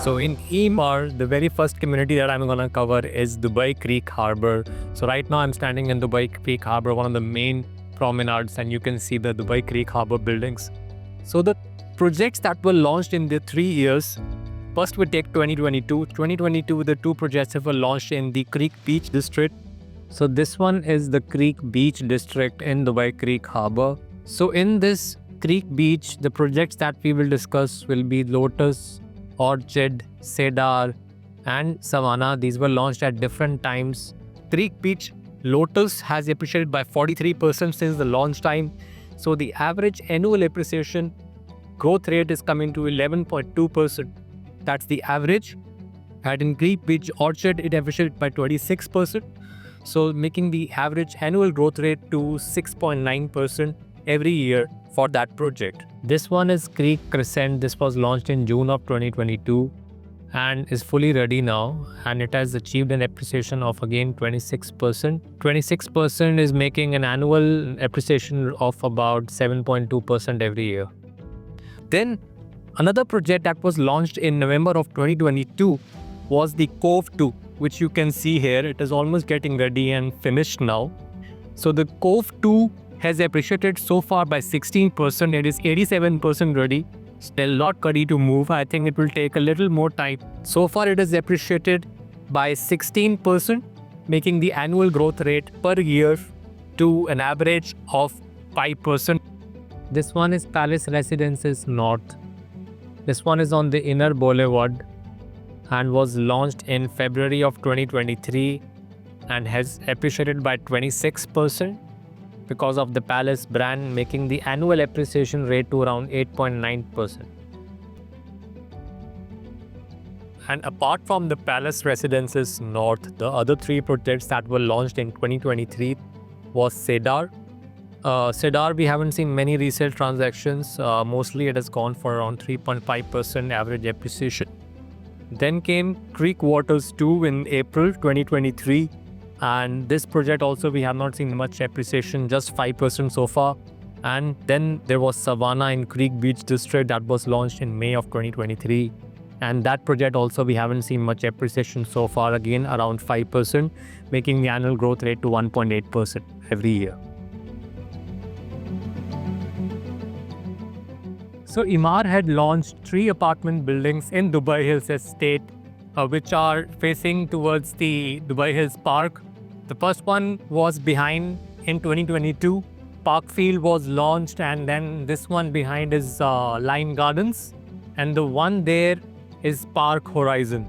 So in Emaar, the very first community that I'm going to cover is Dubai Creek Harbour. So right now I'm standing in Dubai Creek Harbour, one of the main promenades, and you can see the Dubai Creek Harbour buildings. So the projects that were launched in the 3 years, first we take 2022. 2022, the two projects that were launched in the Creek Beach district. So this one is the Creek Beach district in Dubai Creek Harbour. So in this Creek Beach, the projects that we will discuss will be Lotus, Orchid, Cedar and Savannah. These were launched at different times. Creek Beach Lotus has appreciated by 43% since the launch time. So the average annual appreciation growth rate is coming to 11.2%. That's the average. And in Creek Beach Orchid, it appreciated by 26%. So making the average annual growth rate to 6.9% every year for that project. This one is Creek Crescent. This was launched in June of 2022 and is fully ready now, and it has achieved an appreciation of again 26%. 26% is making an annual appreciation of about 7.2% every year. Then another project that was launched in November of 2022 was the Cove 2, which you can see here. It is almost getting ready and finished now. So the Cove 2 has appreciated so far by 16%. It is 87% ready, still not ready to move. I think it will take a little more time. So far it is appreciated by 16%, making the annual growth rate per year to an average of 5%. This one is Palace Residences North. This one is on the Inner Boulevard and was launched in February of 2023 and has appreciated by 26%. Because of the Palace brand, making the annual appreciation rate to around 8.9%. And apart from the Palace Residences North, the other three projects that were launched in 2023 was Cedar. Cedar, we haven't seen many resale transactions. Mostly it has gone for around 3.5% average appreciation. Then came Creek Waters 2 in April 2023. And this project also we have not seen much appreciation, just 5% so far. And then there was Savannah in Creek Beach district that was launched in May of 2023. And that project also we haven't seen much appreciation so far, again around 5%, making the annual growth rate to 1.8% every year. So Emaar had launched 3 apartment buildings in Dubai Hills estate, which are facing towards the Dubai Hills Park. The first one was behind in 2022. Parkfield was launched, and then this one behind is Lime Gardens, and the one there is Park Horizon.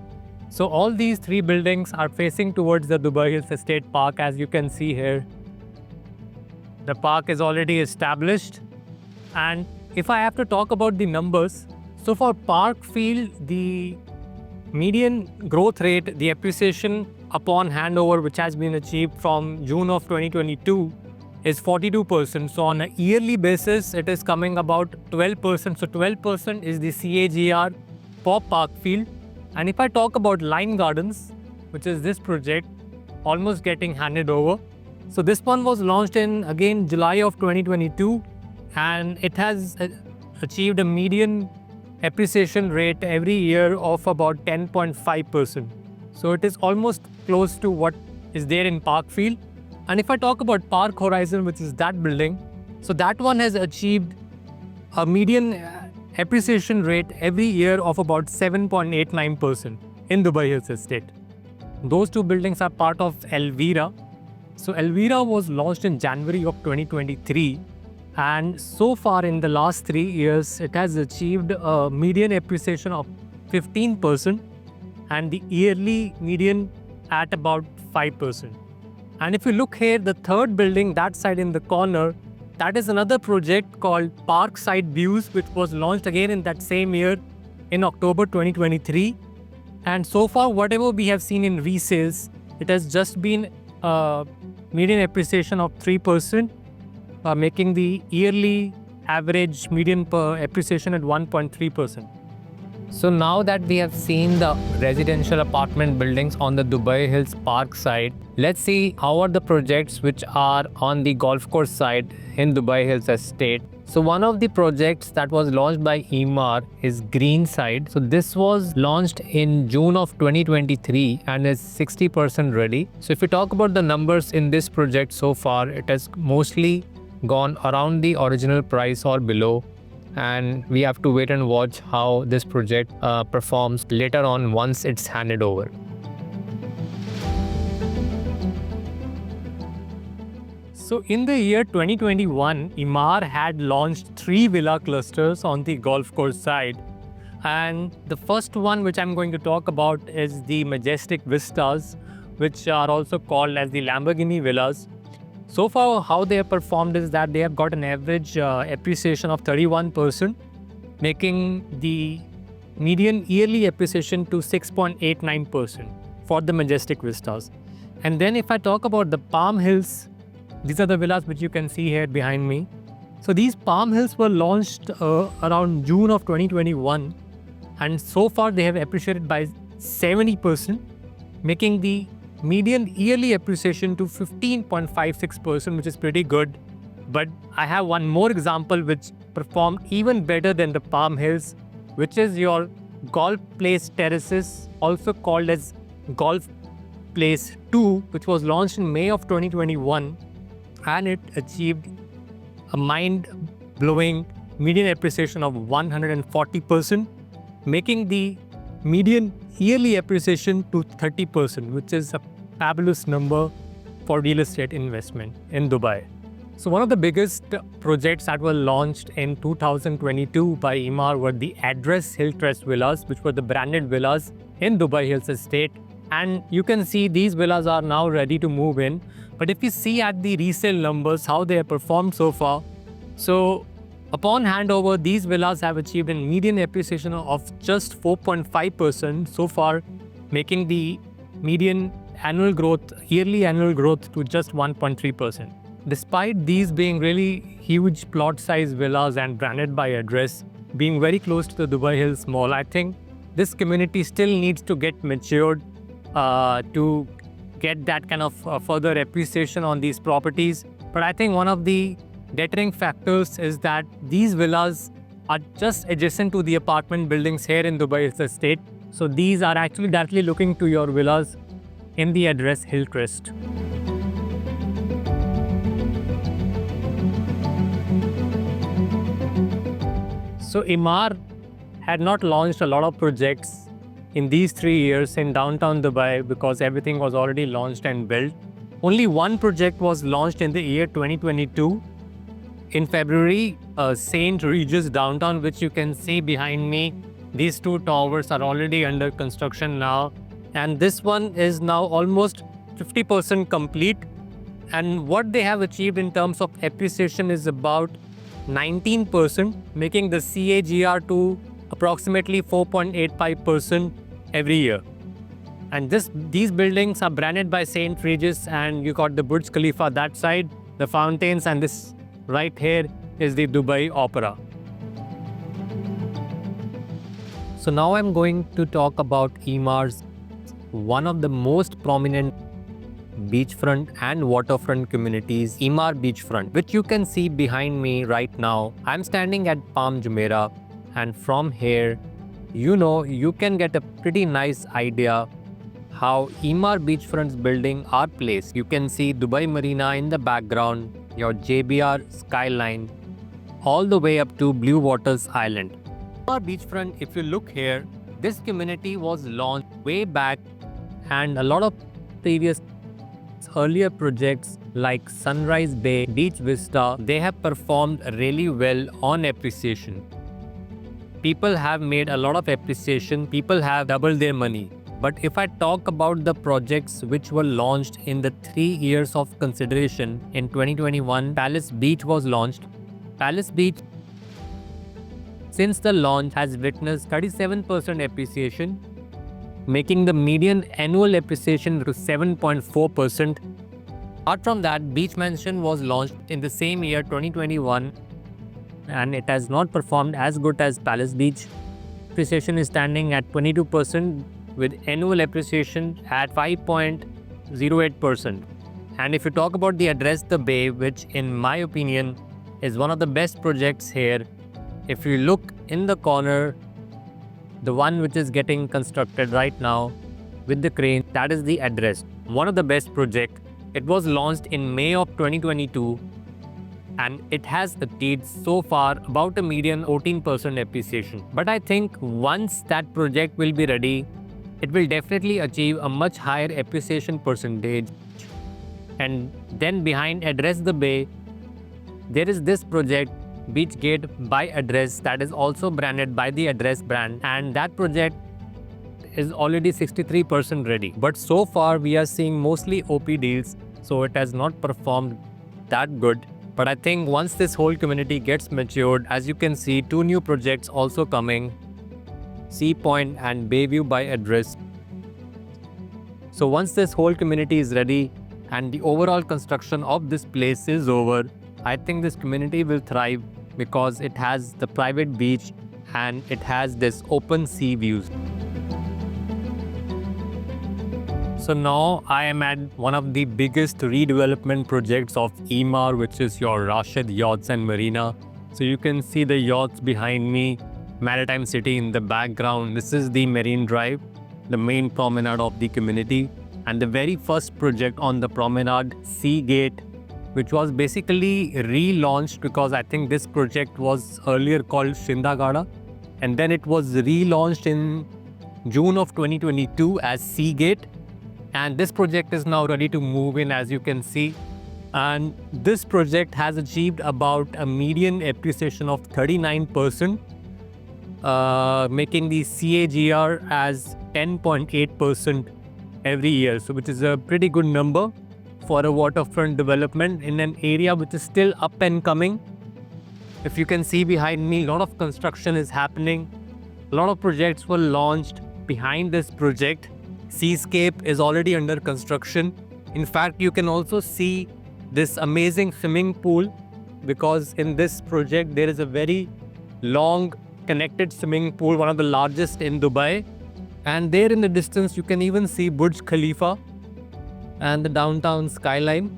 So all these 3 buildings are facing towards the Dubai Hills Estate Park, as you can see here. The park is already established, and if I have to talk about the numbers, so for Parkfield, the median growth rate, the appreciation upon handover, which has been achieved from June of 2022, is 42%. So on a yearly basis, it is coming about 12%. So 12% is the CAGR for Parkfield. And if I talk about Lime Gardens, which is this project, almost getting handed over. So this one was launched in, again, July of 2022, and it has achieved a median appreciation rate every year of about 10.5%. So it is almost close to what is there in Parkfield. And if I talk about Park Horizon, which is that building, so that one has achieved a median appreciation rate every year of about 7.89% in Dubai Hills Estate. Those 2 buildings are part of Elvira. So Elvira was launched in January of 2023. And so far in the last 3 years, it has achieved a median appreciation of 15% and the yearly median at about 5%. And if you look here, the third building, that side in the corner, that is another project called Parkside Views, which was launched again in that same year in October 2023. And so far, whatever we have seen in resales, it has just been a median appreciation of 3%. Making the yearly average median per appreciation at 1.3%. So now that we have seen the residential apartment buildings on the Dubai Hills Park side, let's see how are the projects which are on the golf course side in Dubai Hills Estate. So one of the projects that was launched by Emaar is Greenside. So this was launched in June of 2023 and is 60% ready. So if we talk about the numbers in this project so far, it has mostly gone around the original price or below, and we have to wait and watch how this project performs later on once it's handed over. So in the year 2021, Emaar had launched 3 villa clusters on the golf course side. And the first one which I'm going to talk about is the Majestic Vistas, which are also called as the Lamborghini Villas. So far, how they have performed is that they have got an average appreciation of 31%, making the median yearly appreciation to 6.89% for the Majestic Vistas. And then if I talk about the Palm Hills, these are the villas which you can see here behind me. So these Palm Hills were launched around June of 2021, and so far they have appreciated by 70%, making the median yearly appreciation to 15.56%, which is pretty good. But I have one more example which performed even better than the Palm Hills, which is your Golf Place Terraces, also called as Golf Place 2, which was launched in May of 2021, and it achieved a mind-blowing median appreciation of 140%, making the median yearly appreciation to 30%, which is a fabulous number for real estate investment in Dubai. So one of the biggest projects that were launched in 2022 by Emaar were the Address Hillcrest Villas, which were the branded villas in Dubai Hills Estate. And you can see these villas are now ready to move in. But if you see at the resale numbers, how they have performed so far, so upon handover, these villas have achieved a median appreciation of just 4.5% so far, making the median annual growth, yearly annual growth to just 1.3%. Despite these being really huge plot size villas and branded by address, being very close to the Dubai Hills Mall, I think this community still needs to get matured to get that kind of further appreciation on these properties. But I think one of the deterring factors is that these villas are just adjacent to the apartment buildings here in Dubai Hills Estate. So these are actually directly looking to your villas in the address Hillcrest. So Emaar had not launched a lot of projects in these 3 years in downtown Dubai because everything was already launched and built. Only one project was launched in the year 2022 in February, St. Regis downtown, which you can see behind me. These 2 towers are already under construction now, and this one is now almost 50% complete. And what they have achieved in terms of appreciation is about 19%, making the CAGR to approximately 4.85% every year. And these buildings are branded by St. Regis, and you got the Burj Khalifa that side, the fountains, and this right here is the Dubai Opera. So now I'm going to talk about Emaar's one of the most prominent beachfront and waterfront communities, Emaar Beachfront, which you can see behind me right now. I'm standing at Palm Jumeirah, and from here, you can get a pretty nice idea how Emaar Beachfront's buildings are placed. You can see Dubai Marina in the background, your JBR skyline, all the way up to Blue Waters Island. Emaar Beachfront, if you look here, this community was launched way back, and a lot of previous earlier projects like Sunrise Bay, Beach Vista, they have performed really well on appreciation. People have made a lot of appreciation, people have doubled their money. But if I talk about the projects which were launched in the 3 years of consideration, in 2021, Palace Beach was launched. Palace Beach, since the launch, has witnessed 37% appreciation, making the median annual appreciation to 7.4%. Apart from that, Beach Mansion was launched in the same year, 2021, and it has not performed as good as Palace Beach. appreciation is standing at 22% with annual appreciation at 5.08%. And if you talk about the Address the Bay, which in my opinion is one of the best projects here, if you look in the corner, the one which is getting constructed right now with the crane, that is the Address. One of the best projects. It was launched in May of 2022 and it has achieved so far about a median 14% appreciation. But I think once that project will be ready, it will definitely achieve a much higher appreciation percentage. And then behind Address the Bay, there is this project, Beachgate by Address, that is also branded by the Address brand, and that project is already 63% ready. But so far we are seeing mostly OP deals, so it has not performed that good. But I think once this whole community gets matured, as you can see, 2 new projects also coming, Sea Point and Bayview by Address. So once this whole community is ready and the overall construction of this place is over, I think this community will thrive because it has the private beach and it has this open sea views. So now I am at one of the biggest redevelopment projects of Emaar, which is your Rashid Yachts and Marina. So you can see the yachts behind me, Maritime City in the background. This is the Marine Drive, the main promenade of the community. And the very first project on the promenade, Sea Gate, which was basically relaunched because I think this project was earlier called Shindagada. And then it was relaunched in June of 2022 as Sea Gate. And this project is now ready to move in, as you can see. And this project has achieved about a median appreciation of 39%, making the CAGR as 10.8% every year. So which is a pretty good number for a waterfront development in an area which is still up and coming. If you can see behind me, a lot of construction is happening. A lot of projects were launched behind this project. Seascape is already under construction. In fact, you can also see this amazing swimming pool because in this project there is a very long connected swimming pool, one of the largest in Dubai. And there in the distance you can even see Burj Khalifa and the downtown skyline.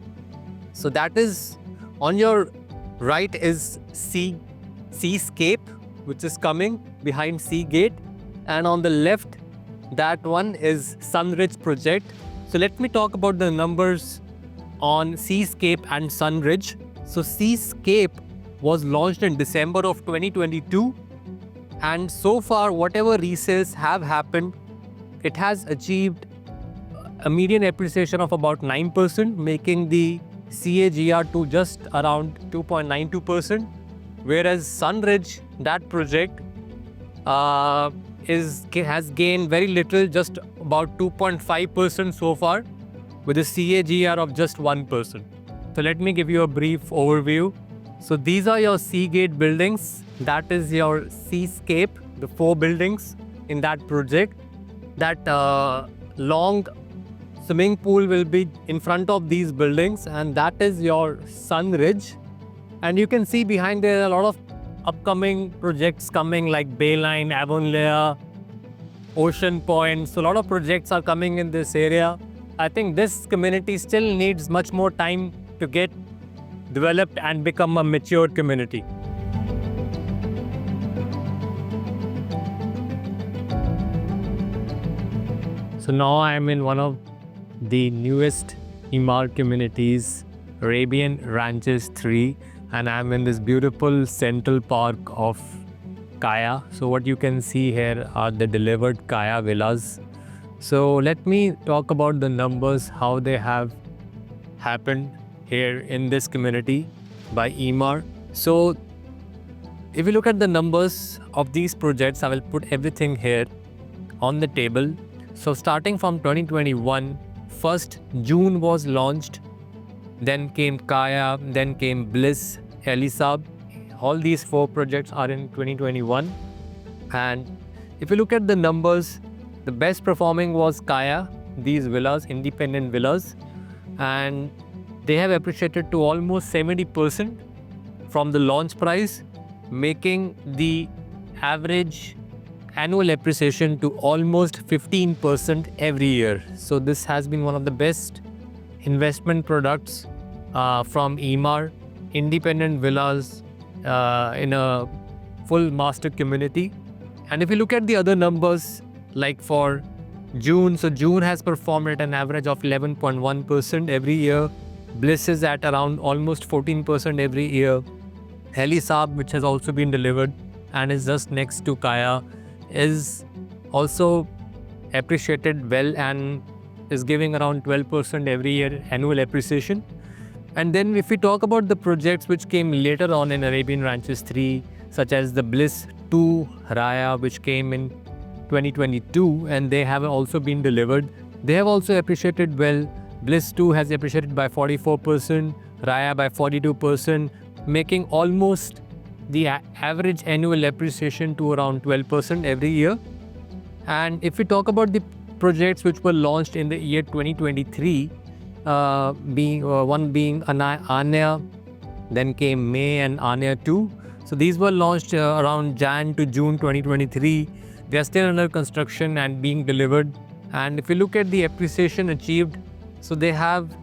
So that is on your right is Seascape, which is coming behind Sea Gate, and on the left that one is Sunridge project. So let me talk about the numbers on Seascape and Sunridge. So Seascape was launched in December of 2022 and so far whatever resales have happened, it has achieved a median appreciation of about 9%, making the CAGR to just around 2.92%, whereas Sunridge, that project has gained very little, just about 2.5% so far, with a CAGR of just 1%. So let me give you a brief overview. So these are your Seagate buildings. That is your Seascape, the 4 buildings in that project. That long swimming pool will be in front of these buildings, and that is your Sunridge. And you can see behind there a lot of upcoming projects coming like Bayline, Avonlea, Ocean Point. So a lot of projects are coming in this area. I think this community still needs much more time to get developed and become a mature community. So now I am in one of the newest Emaar communities, Arabian Ranches 3, and I'm in this beautiful central park of Kaya. So what you can see here are the delivered Kaya villas. So let me talk about the numbers, how they have happened here in this community by Emaar. So if you look at the numbers of these projects, I will put everything here on the table. So starting from 2021, first June was launched, then came Kaya, then came Bliss, Elisab. All these 4 projects are in 2021. And if you look at the numbers, the best performing was Kaya, these villas, independent villas. And they have appreciated to almost 70% from the launch price, making the average annual appreciation to almost 15% every year. So this has been one of the best investment products from Emaar, independent villas in a full master community. And if you look at the other numbers, like for June, so June has performed at an average of 11.1% every year. Bliss is at around almost 14% every year. Saab, which has also been delivered and is just next to Kaya, is also appreciated well and is giving around 12% every year annual appreciation. And then if we talk about the projects which came later on in Arabian Ranches 3, such as the Bliss 2 Raya, which came in 2022, and they have also been delivered. They have also appreciated well. Bliss 2 has appreciated by 44%, Raya by 42%, making almost the average annual appreciation to around 12% every year. And if we talk about the projects which were launched in the year 2023, one being Anya, then came May and Anya 2. So these were launched around Jan to June 2023. They are still under construction and being delivered. And if you look at the appreciation achieved, so they have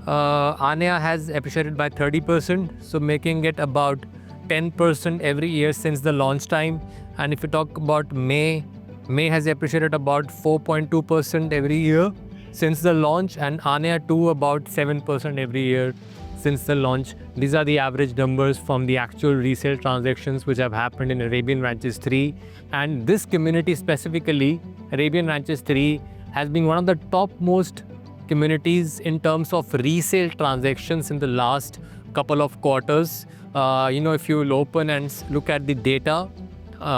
Anya has appreciated by 30%, so making it about 10% every year since the launch time. And if you talk about May has appreciated about 4.2% every year since the launch, and Anya 2 about 7% every year since the launch. These are the average numbers from the actual resale transactions which have happened in Arabian Ranches 3. And this community specifically, Arabian Ranches 3, has been one of the topmost communities in terms of resale transactions in the last couple of quarters. If you will open and look at the data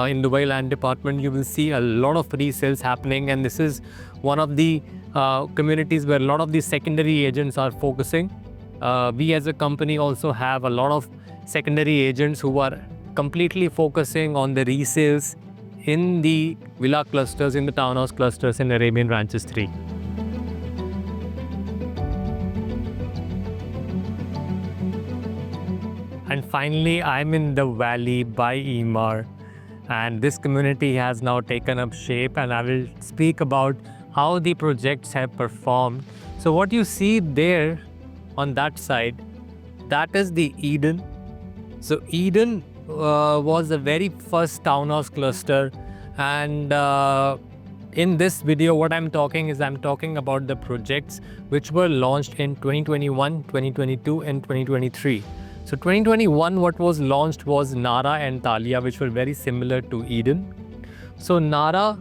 in Dubai Land Department, you will see a lot of resales happening, and this is one of the communities where a lot of the secondary agents are focusing. We as a company also have a lot of secondary agents who are completely focusing on the resales in the villa clusters, in the townhouse clusters in Arabian Ranches 3. And finally, I'm in the valley by Emaar, and this community has now taken up shape, and I will speak about how the projects have performed. So what you see there on that side, that is the Eden. So Eden was the very first townhouse cluster, and in this video what I'm talking about the projects which were launched in 2021, 2022 and 2023. So 2021, what was launched was Nara and Talia, which were very similar to Eden. So Nara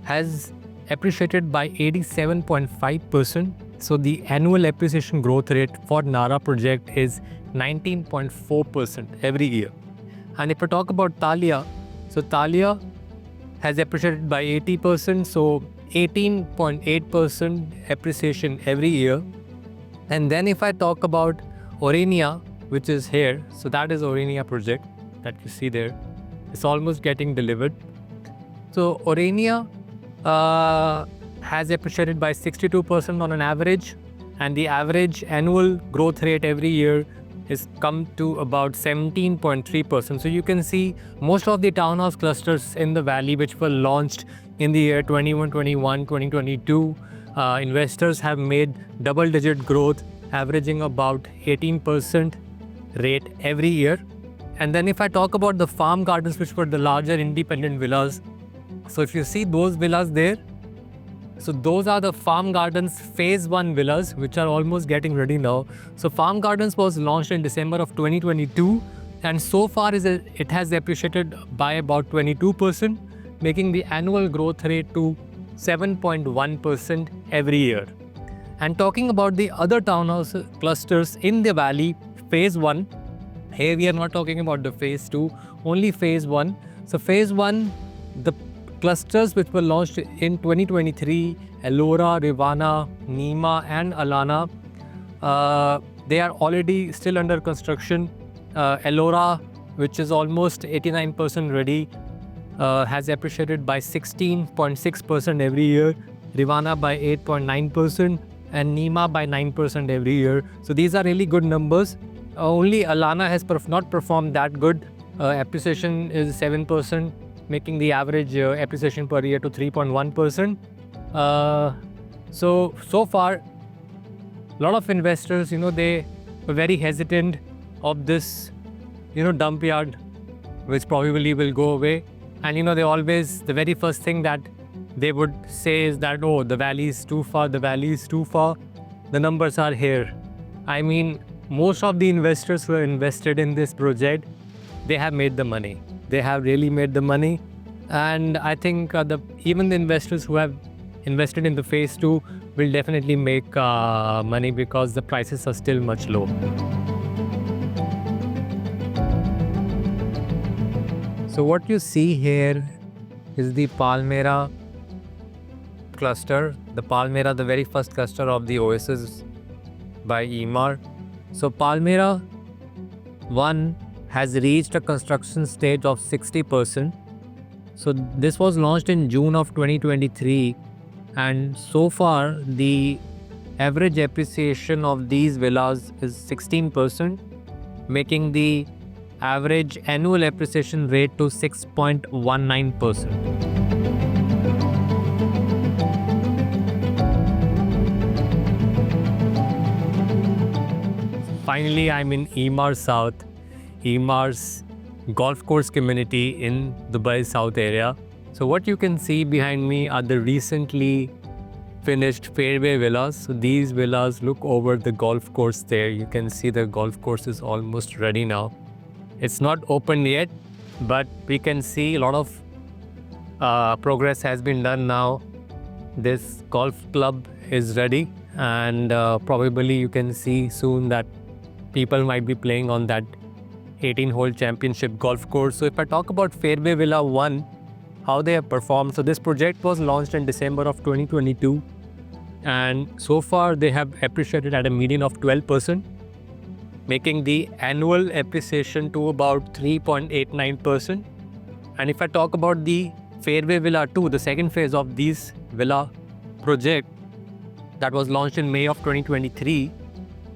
has appreciated by 87.5%. So the annual appreciation growth rate for Nara project is 19.4% every year. And if I talk about Talia, so Talia has appreciated by 80%, so 18.8% appreciation every year. And then if I talk about Orania, which is here, so that is Orania project that you see there. It's almost getting delivered. So Orania has appreciated by 62% on an average, and the average annual growth rate every year is come to about 17.3%. So you can see most of the townhouse clusters in the valley which were launched in the year 2021, 2022, investors have made double-digit growth, averaging about 18% rate every year. And then if I talk about the farm gardens, which were the larger independent villas, so if you see those villas there, so those are the farm gardens phase 1 villas, which are almost getting ready now. So farm gardens was launched in December of 2022, and so far it has appreciated by about 22%, making the annual growth rate to 7.1% every year. And talking about the other townhouse clusters in the valley, phase 1, here we are not talking about the phase 2, only phase 1. So phase 1, the clusters which were launched in 2023, Ellora, Rivana, Nima and Alana, they are already still under construction. Ellora, which is almost 89% ready, has appreciated by 16.6% every year, Rivana by 8.9% and Nima by 9% every year. So these are really good numbers. Only Alana has not performed that good. Appreciation is 7%. making the average appreciation per year to 3.1%. So far, a lot of investors, they were very hesitant of this, dump yard, which probably will go away. And, they always, the very first thing that they would say is that, oh, the valley is too far, the valley is too far. The numbers are here. I mean, most of the investors who are invested in this project, they have made the money. They have really made the money. And I think even the investors who have invested in the phase 2 will definitely make money because the prices are still much low. So what you see here is the Palmyra cluster. The Palmyra, the very first cluster of the Oasis by Emaar. So Palmyra 1 has reached a construction stage of 60%. So this was launched in June of 2023, and so far the average appreciation of these villas is 16%, making the average annual appreciation rate to 6.19%. Finally, I'm in Emaar South, Emaar's golf course community in Dubai South area. So what you can see behind me are the recently finished fairway villas. So these villas look over the golf course there. You can see the golf course is almost ready now. It's not open yet, but we can see a lot of progress has been done now. This golf club is ready, and probably you can see soon that people might be playing on that 18-hole championship golf course. So if I talk about Fairway Villa 1, how they have performed. So this project was launched in December of 2022. And so far they have appreciated at a median of 12%, making the annual appreciation to about 3.89%. And if I talk about the Fairway Villa 2, the second phase of this villa project that was launched in May of 2023,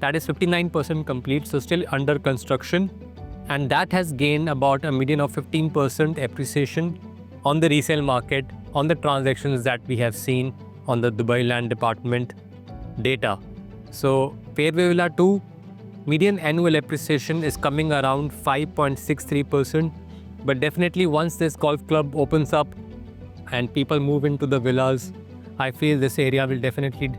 that is 59% complete, so still under construction. And that has gained about a median of 15% appreciation on the resale market, on the transactions that we have seen on the Dubai Land Department data. So Fairway Villa 2, median annual appreciation is coming around 5.63%. But definitely once this golf club opens up and people move into the villas, I feel this area will definitely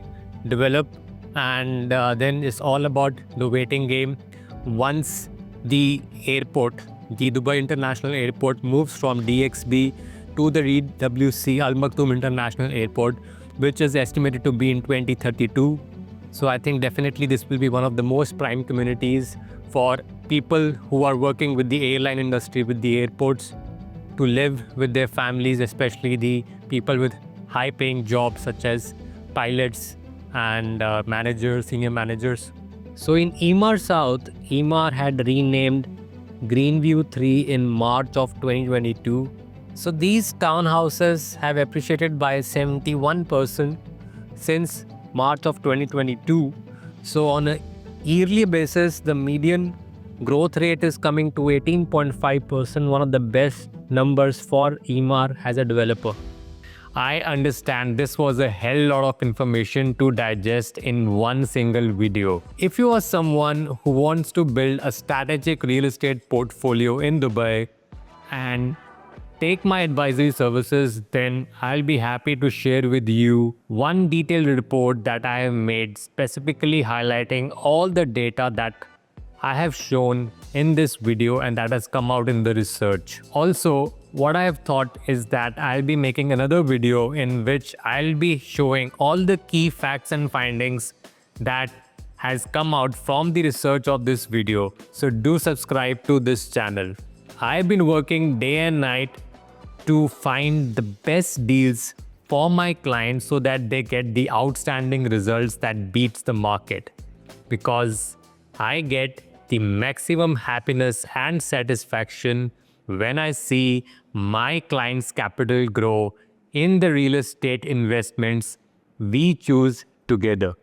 develop. And then it's all about the waiting game. Once the airport, the Dubai International Airport, moves from DXB to the WC Al Maktoum International Airport, which is estimated to be in 2032. So I think definitely this will be one of the most prime communities for people who are working with the airline industry, with the airports, to live with their families, especially the people with high-paying jobs such as pilots and managers, senior managers. So in Emaar South, Emaar had renamed Greenview 3 in March of 2022. So these townhouses have appreciated by 71% since March of 2022. So on a yearly basis, the median growth rate is coming to 18.5%, one of the best numbers for Emaar as a developer. I understand this was a hell lot of information to digest in one single video. If you are someone who wants to build a strategic real estate portfolio in Dubai and take my advisory services, then I'll be happy to share with you one detailed report that I have made specifically highlighting all the data that I have shown in this video and that has come out in the research. Also, what I have thought is that I'll be making another video in which I'll be showing all the key facts and findings that has come out from the research of this video. So do subscribe to this channel. I've been working day and night to find the best deals for my clients so that they get the outstanding results that beats the market, because I get the maximum happiness and satisfaction when I see my clients' capital grow in the real estate investments we choose together.